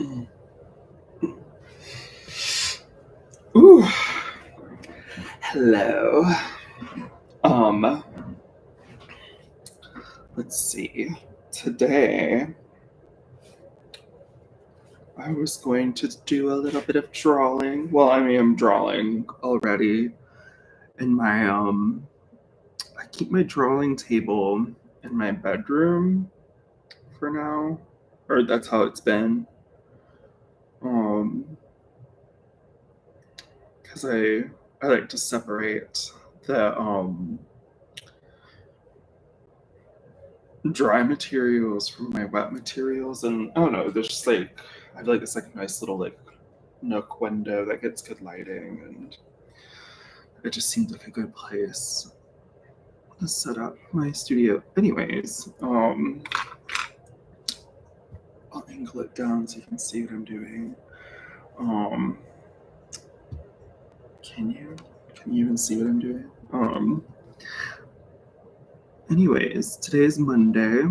Ooh, hello. Um, let's see. Today, I was going to do a little bit of drawing. Well, I mean, I'm drawing already in my. I keep my drawing table in my bedroom for now, or that's how it's been. Um, because I like to separate the dry materials from my wet materials, and I don't know, there's just like I feel like it's like a nice little like nook window that gets good lighting, and it just seems like a good place to set up my studio. Anyways, I'll angle it down so you can see what I'm doing. Um, can you even see what I'm doing? Anyways, today's Monday.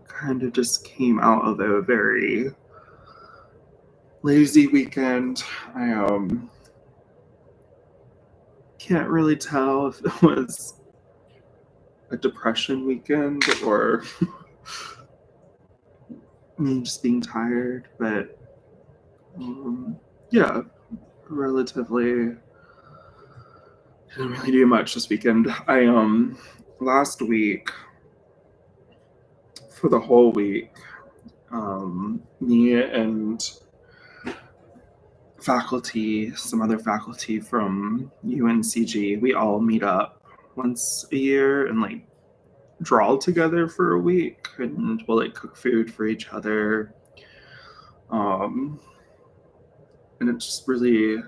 Kind of just came out of a very lazy weekend. I can't really tell if it was a depression weekend or me just being tired, but yeah, relatively didn't really do much this weekend. I last week for the whole week, me and some other faculty from UNCG, we all meet up once a year and like draw together for a week, and we'll like cook food for each other. Um, and it's just really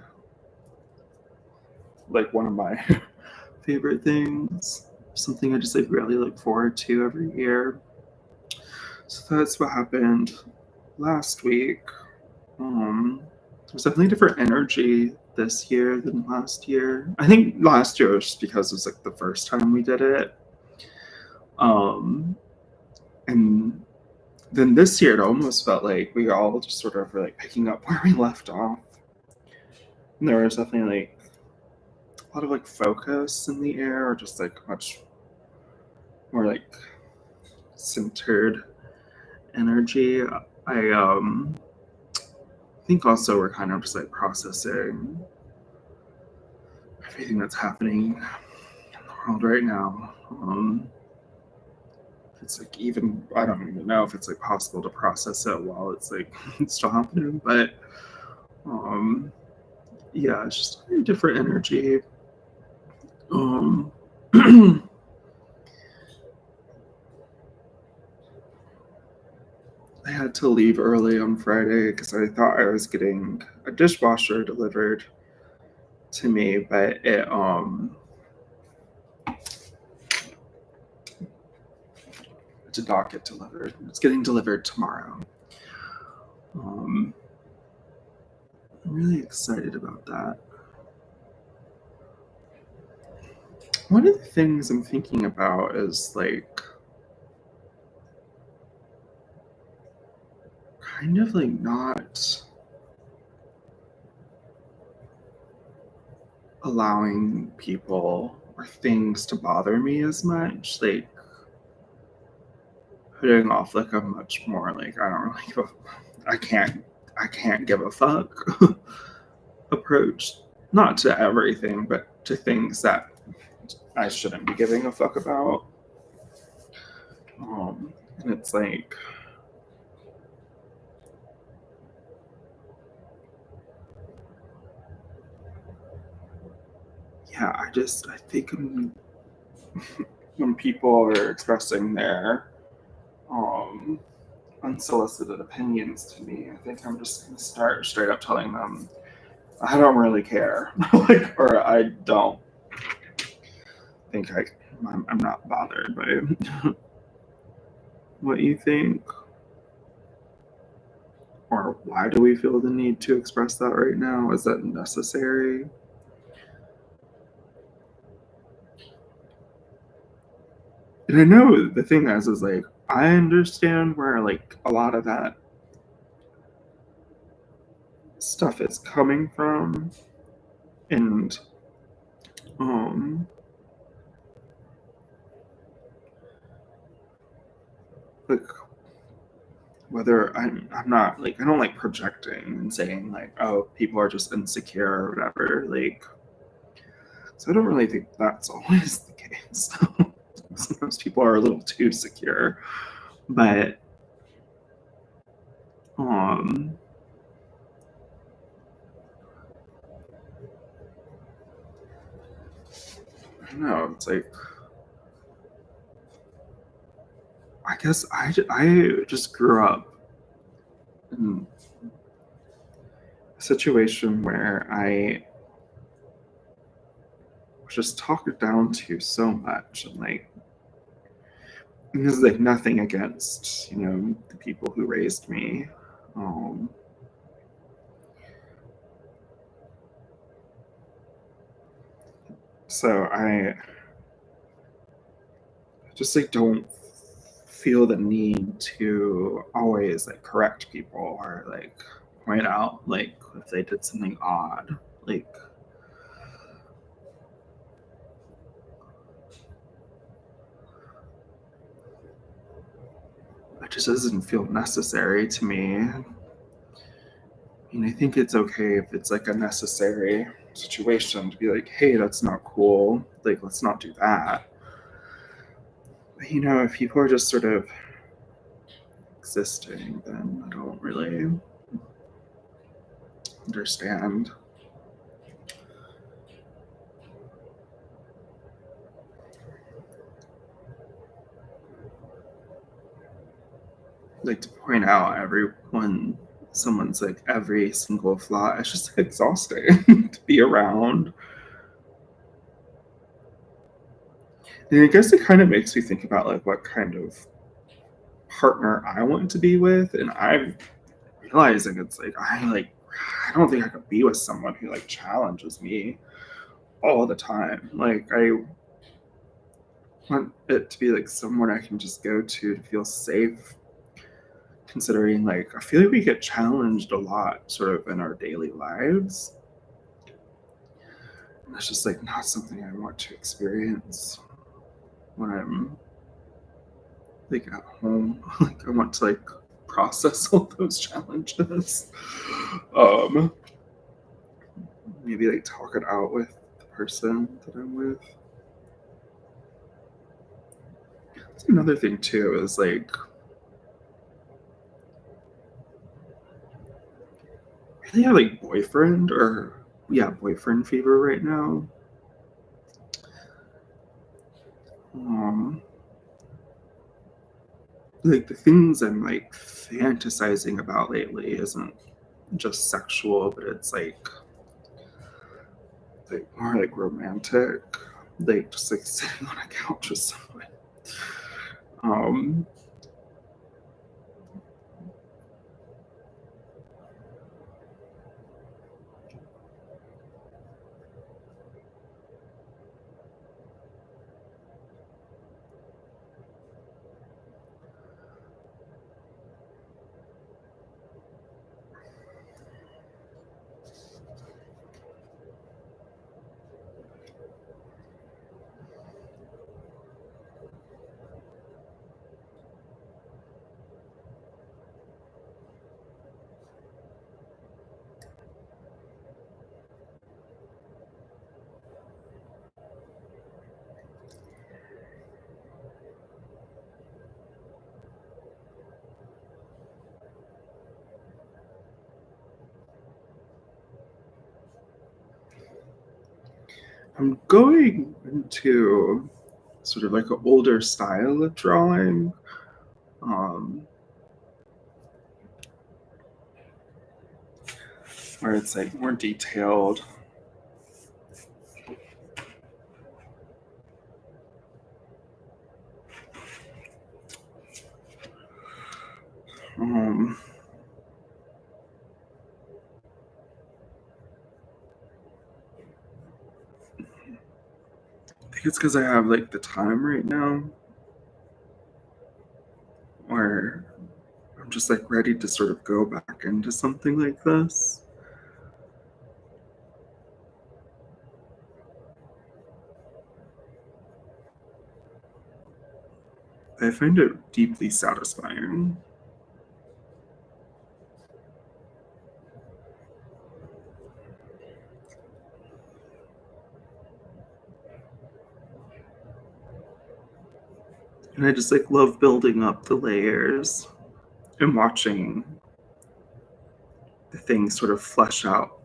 like one of my favorite things. Something I just like really look forward to every year. So that's what happened last week. There's definitely different energy this year than last year. I think last year was just because it was like the first time we did it. And then this year it almost felt like we all just sort of were like picking up where we left off. And there was definitely like a lot of like focus in the air, or just like much more like centered energy. I think also we're kind of just like processing everything that's happening in the world right now. It's like even I don't even know if it's like possible to process it while it's like it's still happening, but um, yeah, it's just a very different energy. Um, I had to leave early on Friday because I thought I was getting a dishwasher delivered to me, but it did not get delivered. It's getting delivered tomorrow. Um, I'm really excited about that. One of the things I'm thinking about is like kind of like not allowing people or things to bother me as much. Like putting off like a much more like I don't really give a, I can't give a fuck approach. Not to everything, but to things that I shouldn't be giving a fuck about. And it's like, yeah, I think when people are expressing their um, unsolicited opinions to me, I think I'm just gonna start straight up telling them I don't really care, like, or I don't think I'm not bothered by what you think, or why do we feel the need to express that right now? Is that necessary? And I know the thing is like I understand where like a lot of that stuff is coming from, and um like whether I'm not like I don't like projecting and saying like, oh, people are just insecure or whatever. Like, so I don't really think that's always the case. Sometimes people are a little too secure, but um I don't know. It's like I guess I just grew up in a situation where I was just talked down to so much, and like and this is like nothing against the people who raised me. Um, so I just like don't feel the need to always like correct people or like point out like if they did something odd. Like it just doesn't feel necessary to me. And I think it's okay if it's like a necessary situation to be like, hey, that's not cool. Like, let's not do that. But if people are just sort of existing, then I don't really understand. Like to point out someone's like every single flaw. It's just like exhausting to be around. And I guess it kind of makes me think about like what kind of partner I want to be with. And I'm realizing it's like I don't think I could be with someone who like challenges me all the time. Like I want it to be like someone I can just go to feel safe, considering like I feel like we get challenged a lot sort of in our daily lives. And it's just like not something I want to experience when I'm like at home. Like I want to like process all those challenges. Um Maybe like talk it out with the person that I'm with. That's another thing too is like I really have like boyfriend fever right now. Um like the things I'm like fantasizing about lately isn't just sexual, but it's like more like romantic. Like just like sitting on a couch with someone. Um I'm going into sort of like an older style of drawing. Um where it's like more detailed. Um I think it's because I have like the time right now where I'm just like ready to sort of go back into something like this. I find it deeply satisfying. And I just like love building up the layers and watching the things sort of flesh out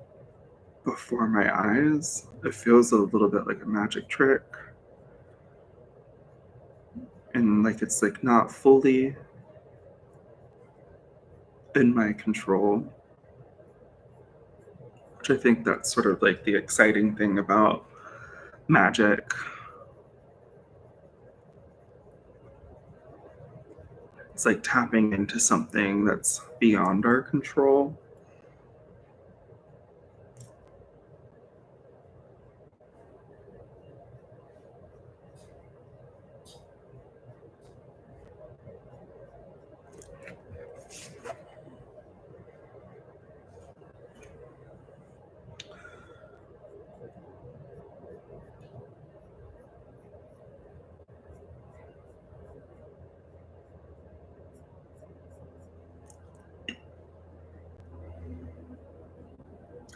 before my eyes. It feels a little bit like a magic trick. And like it's like not fully in my control. Which I think that's sort of like the exciting thing about magic. It's like tapping into something that's beyond our control.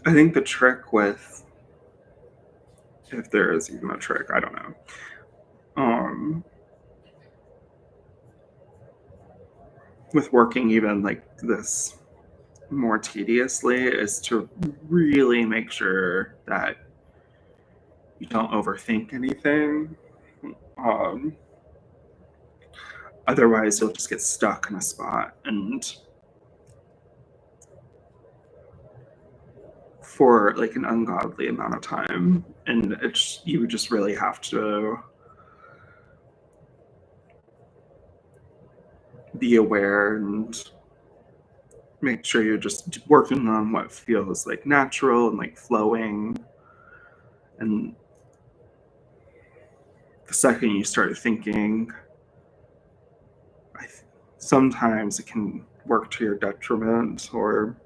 I think the trick with, if there is even a trick, I don't know. With working even like this more tediously is to really make sure that you don't overthink anything. Um, Otherwise, you'll just get stuck in a spot and for like an ungodly amount of time. And it's you just really have to be aware and make sure you're just working on what feels like natural and like flowing. And the second you start thinking, sometimes it can work to your detriment or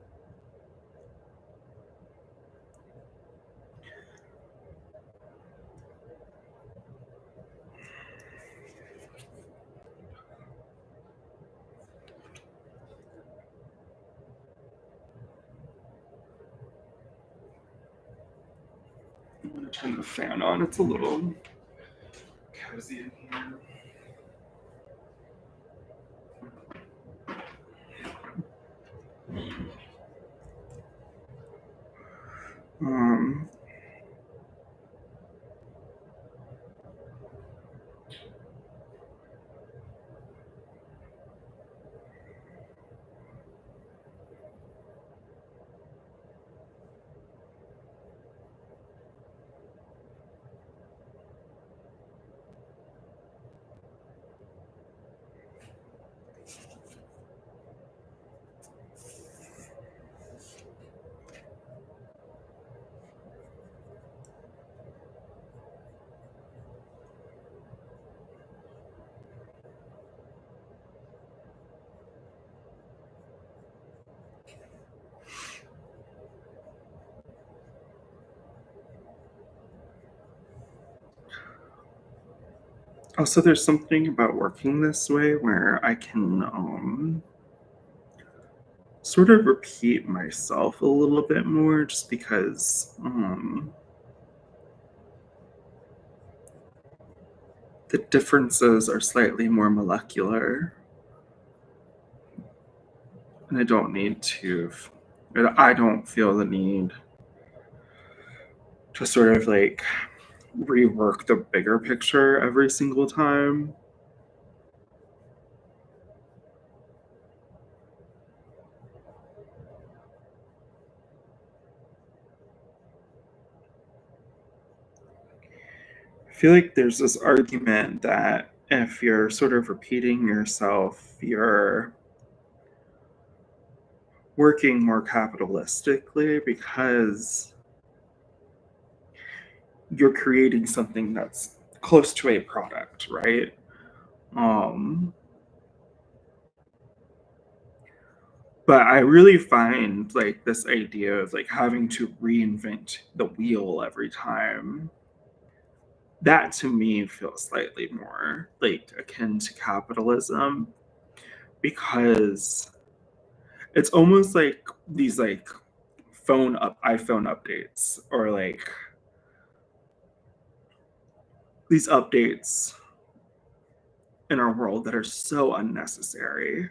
I'm going to turn the fan on. It's a little cozy in here. Um, Also, there's something about working this way where I can sort of repeat myself a little bit more just because the differences are slightly more molecular. And I don't feel the need to sort of like rework the bigger picture every single time. I feel like there's this argument that if you're sort of repeating yourself, you're working more capitalistically because you're creating something that's close to a product, right? Um, but I really find like this idea of like having to reinvent the wheel every time that to me feels slightly more like akin to capitalism because it's almost like these like iPhone updates or like these updates in our world that are so unnecessary.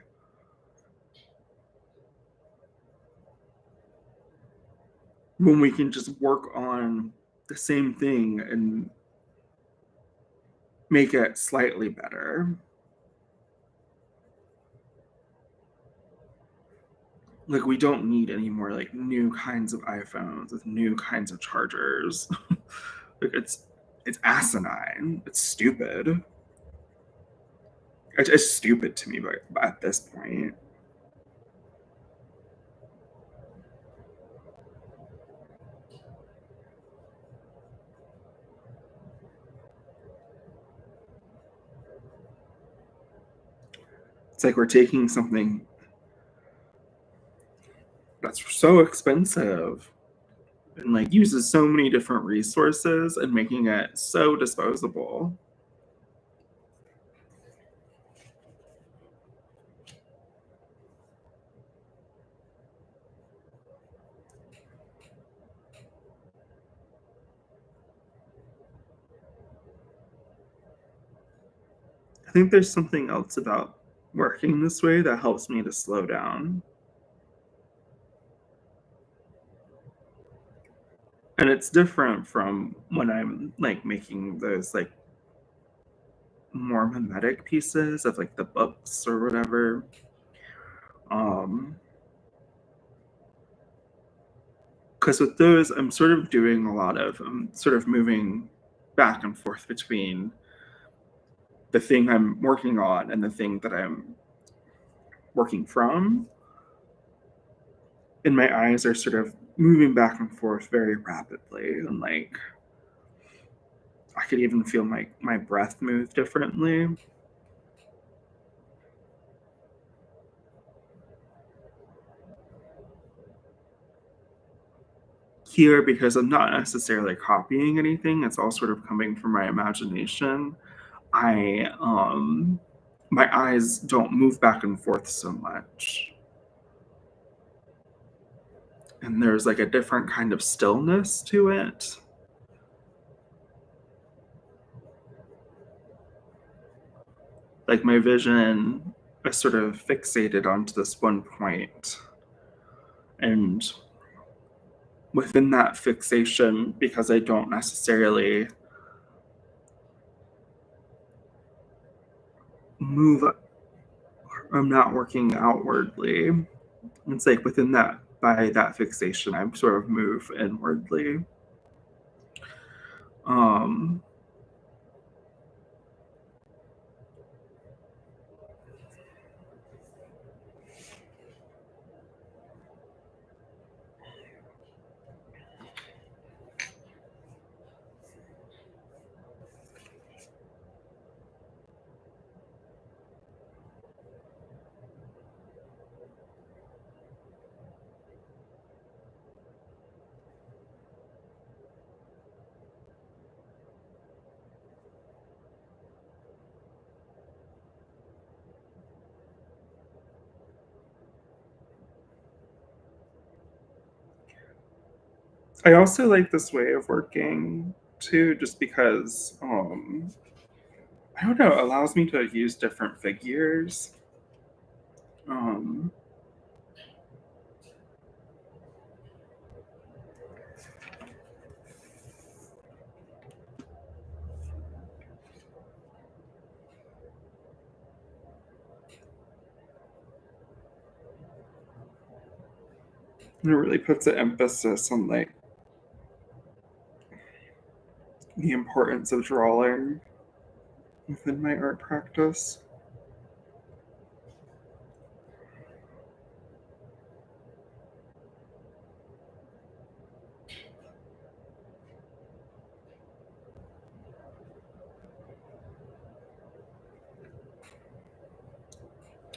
When we can just work on the same thing and make it slightly better. Like we don't need any more like new kinds of iPhones with new kinds of chargers. Like it's asinine. It's stupid. It's stupid to me, but at this point, it's like we're taking something that's so expensive and like uses so many different resources and making it so disposable. I think there's something else about working this way that helps me to slow down. And it's different from when I'm like making those like more mimetic pieces of like the books or whatever. Um, because with those, I'm sort of doing a lot of, sort of moving back and forth between the thing I'm working on and the thing that I'm working from. And my eyes are sort of moving back and forth very rapidly. And like, I could even feel my breath move differently. Here, because I'm not necessarily copying anything, it's all sort of coming from my imagination. I my eyes don't move back and forth so much. And there's like a different kind of stillness to it. Like my vision is sort of fixated onto this one point. And within that fixation, because I don't necessarily move, I'm not working outwardly. It's like within that, by that fixation, I sort of move inwardly. Um, I also like this way of working too, just because I don't know, it allows me to use different figures. Um, it really puts an emphasis on like the importance of drawing within my art practice.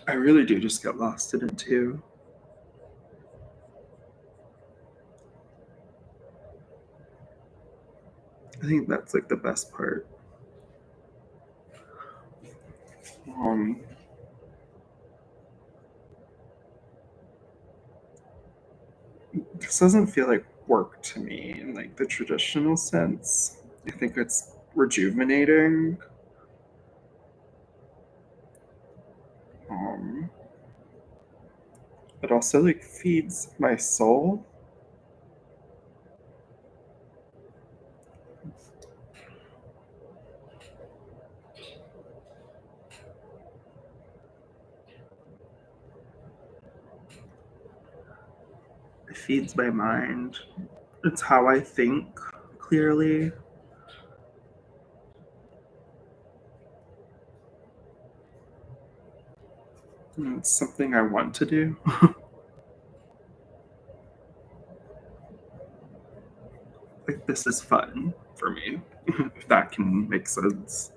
I really do just get lost in it too. I think that's like the best part. Um, this doesn't feel like work to me in like the traditional sense. I think it's rejuvenating. Um, but also like feeds my soul. It feeds my mind. It's how I think clearly. And it's something I want to do. Like this is fun for me, if that can make sense.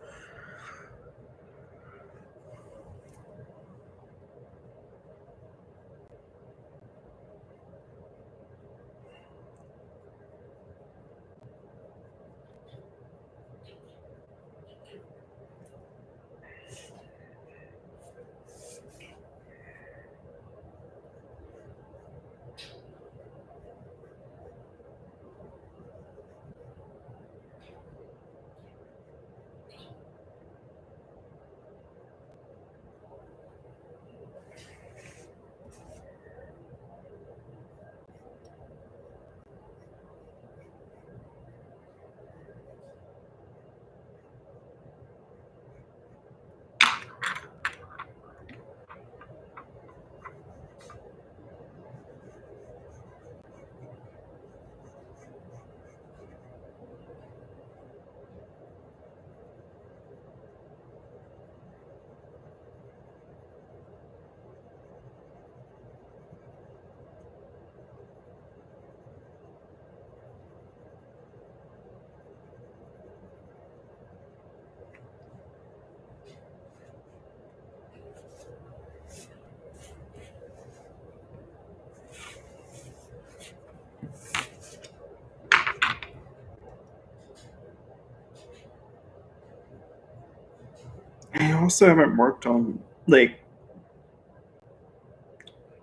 I also haven't worked on like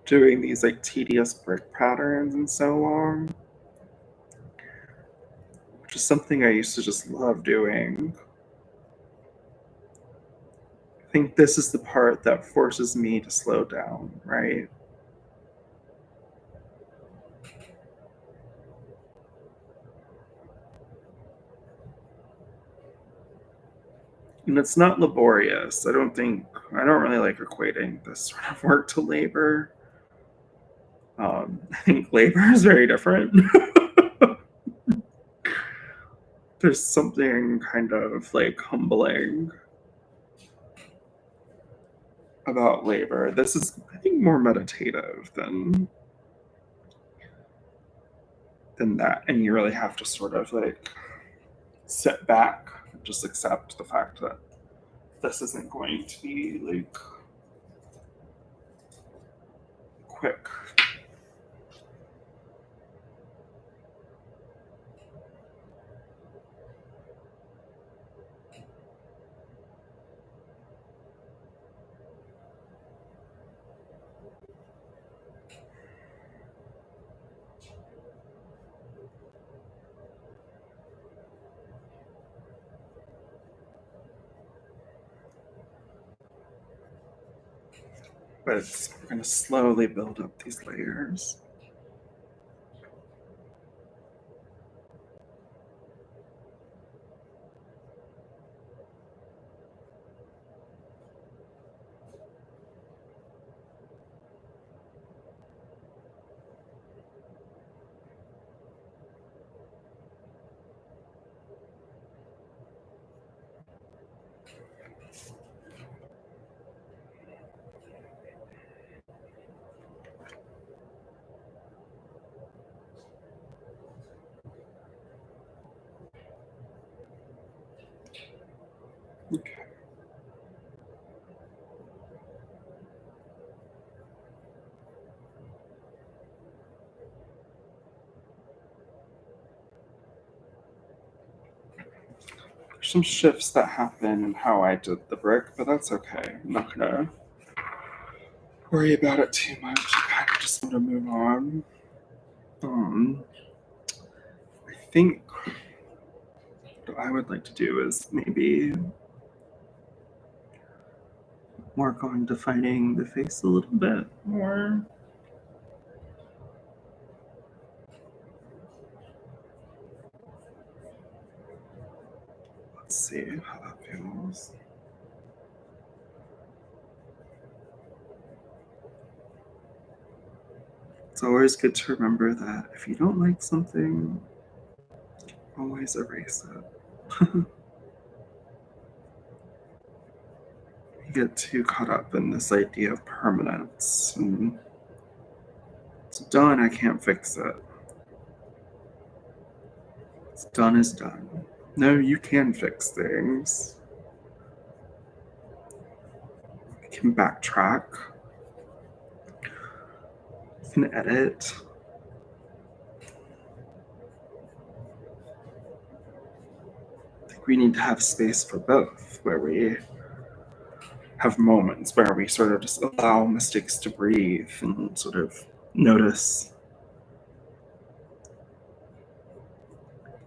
doing these like tedious brick patterns in so long, which is something I used to just love doing. I think this is the part that forces me to slow down, right? And it's not laborious. I don't really like equating this sort of work to labor. I think labor is very different. There's something kind of like humbling about labor. This is, I think, more meditative than that, and you really have to sort of like sit back, just accept the fact that this isn't going to be like quick. But it's going to slowly build up these layers. Okay. There's some shifts that happen in how I did the brick, but that's okay. I'm not gonna worry about it too much. I kind of just want to move on. I think what I would like to do is maybe work on defining the face a little bit more. Let's see how that feels. It's always good to remember that if you don't like something, always erase it. You get too caught up in this idea of permanence and it's done, I can't fix it. It's done is done. No, you can fix things. You can backtrack. You can edit. I think we need to have space for both, where we have moments where we sort of just allow mistakes to breathe and sort of notice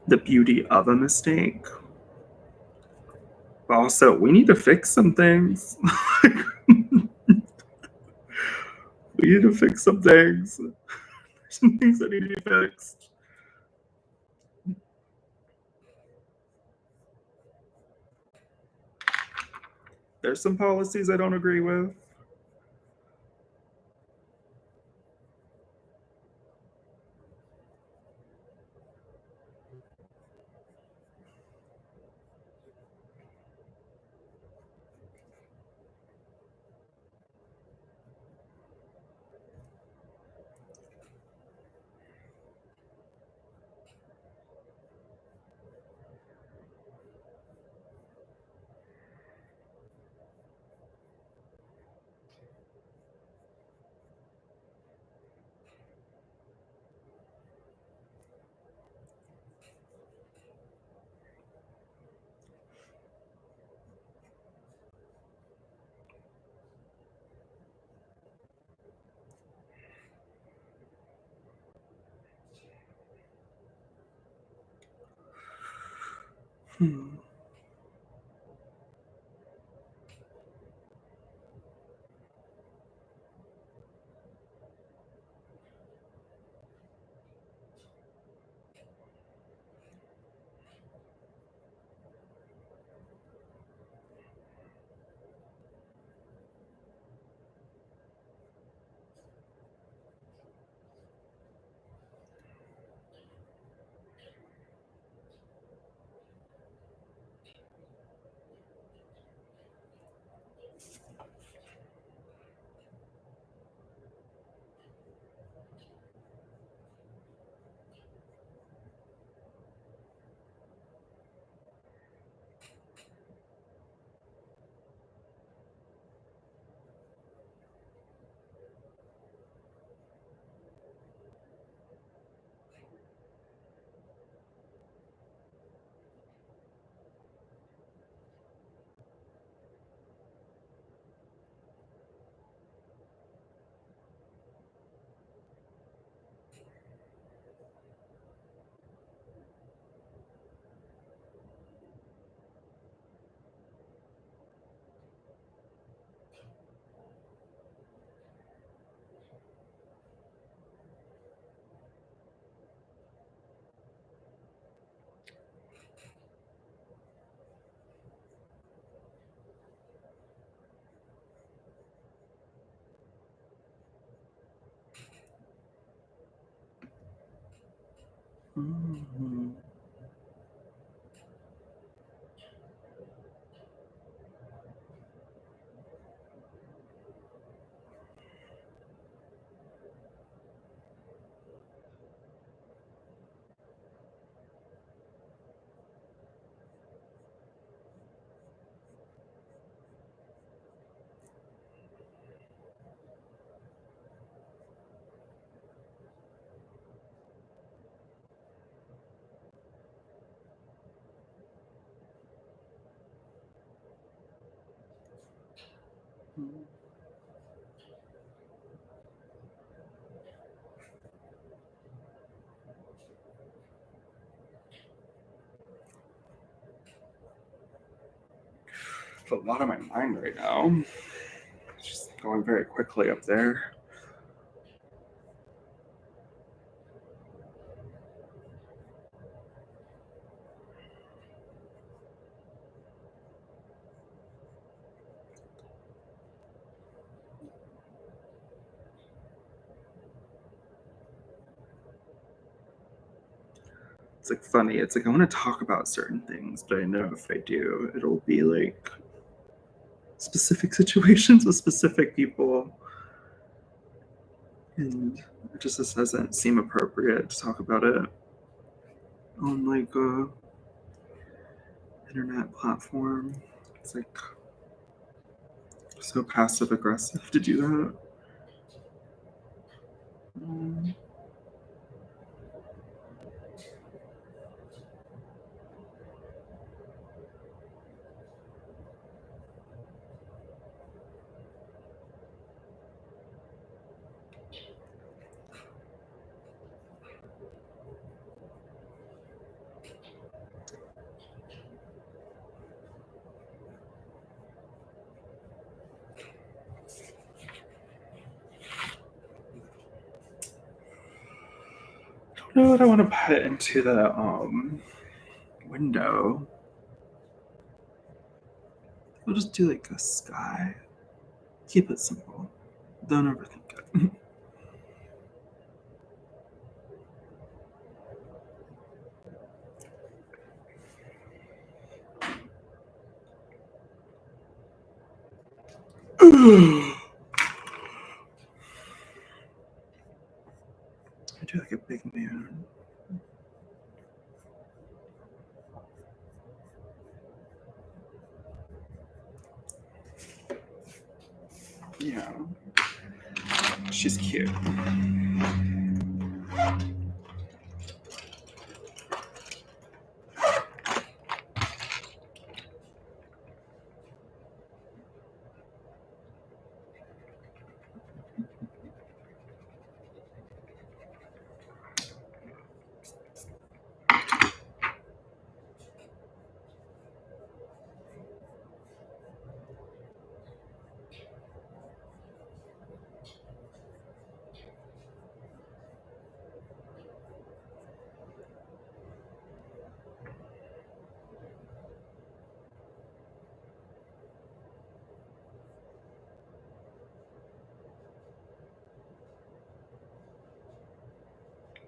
the beauty of a mistake. But also, we need to fix some things. We need to fix some things. There's some things that need to be fixed. There's some policies I don't agree with. Hmm. Mhm. A lot on my mind right now. It's just going very quickly up there. It's like funny. It's like I want to talk about certain things, but I know if I do, it'll be like specific situations with specific people. And it just doesn't seem appropriate to talk about it on like a internet platform. It's like so passive aggressive to do that. I don't know what I want to put into the window. We'll just do like a sky. Keep it simple. Don't overthink it. I do like a big moon. Yeah. She's cute.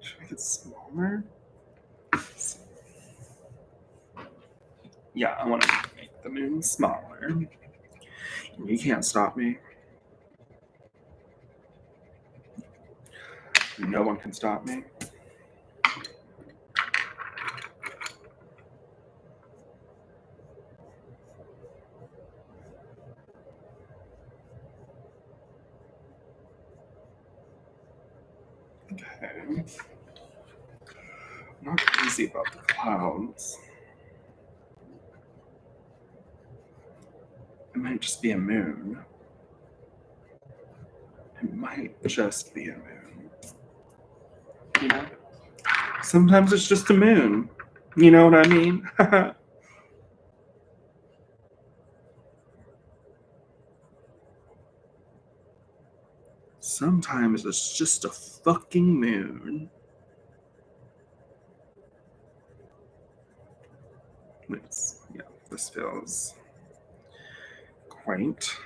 Should I make it smaller? Yeah, I want to make the moon smaller. You can't stop me. No one can stop me. Okay. I'm not crazy about the clouds. It might just be a moon. It might just be a moon. You know? Sometimes it's just a moon. You know what I mean? Sometimes it's just a fucking moon. Yeah, this feels quaint.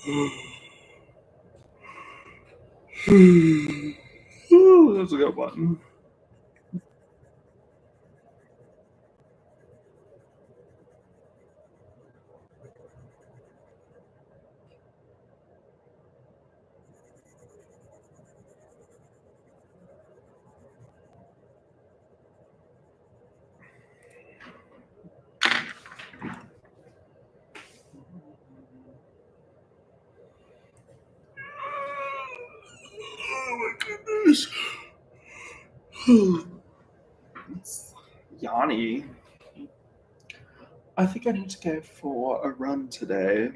Oh, that's a good one. Oh my goodness. It's Yanni. I think I need to go for a run today.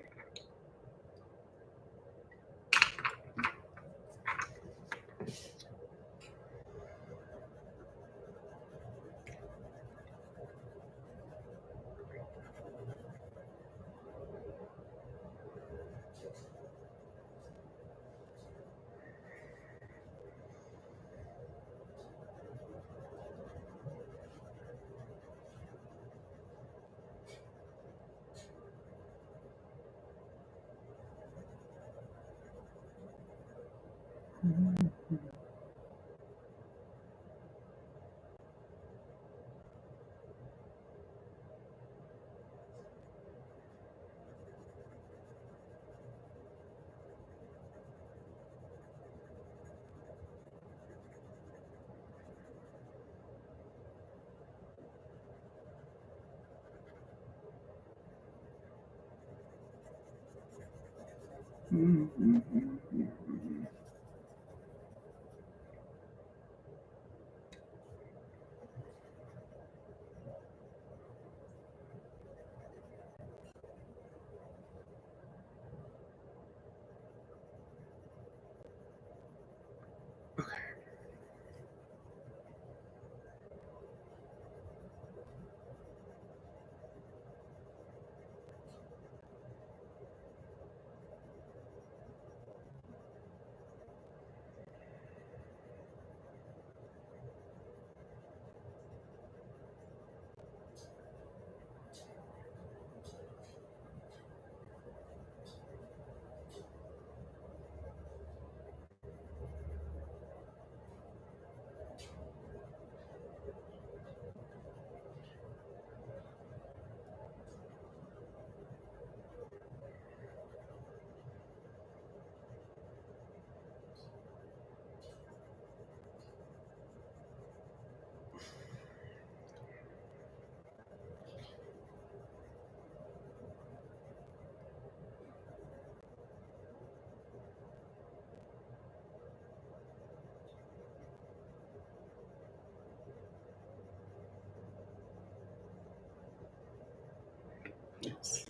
Yes.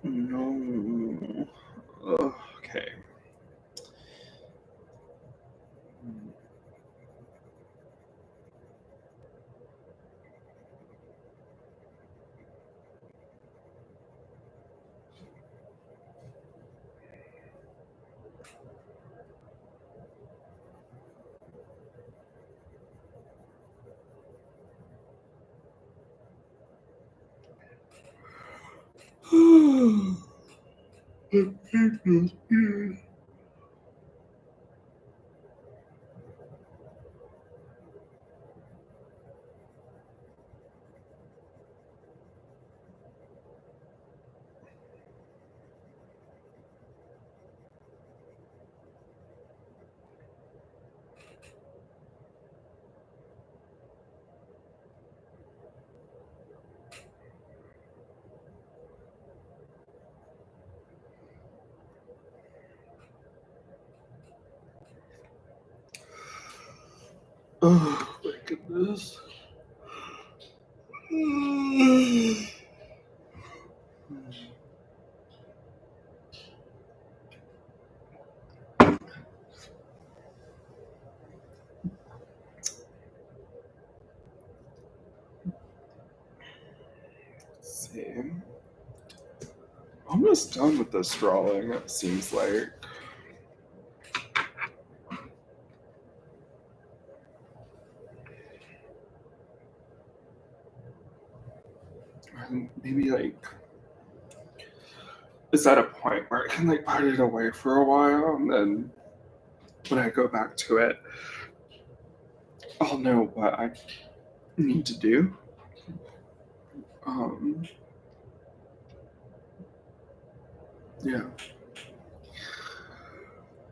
No. Okay. Oh my goodness. see. Almost done with this drawing, it seems like. And maybe like, is that a point where I can like put it away for a while, and then when I go back to it, I'll know what I need to do. Yeah.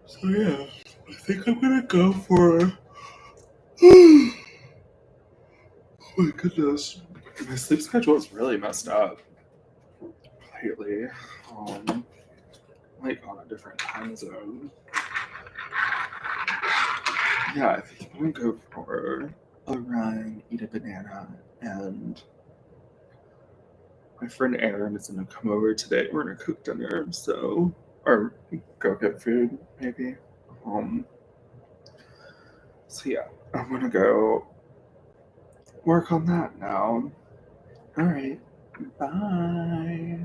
So yeah, I think I'm gonna go for. Oh my goodness, my sleep schedule is really messed up lately. Like on a different time zone. Yeah, I think I'm gonna go for a run, eat a banana, and my friend Aaron is gonna come over today. We're gonna cook dinner, or go get food, maybe. Um, so yeah, I'm gonna go work on that now. All right, bye.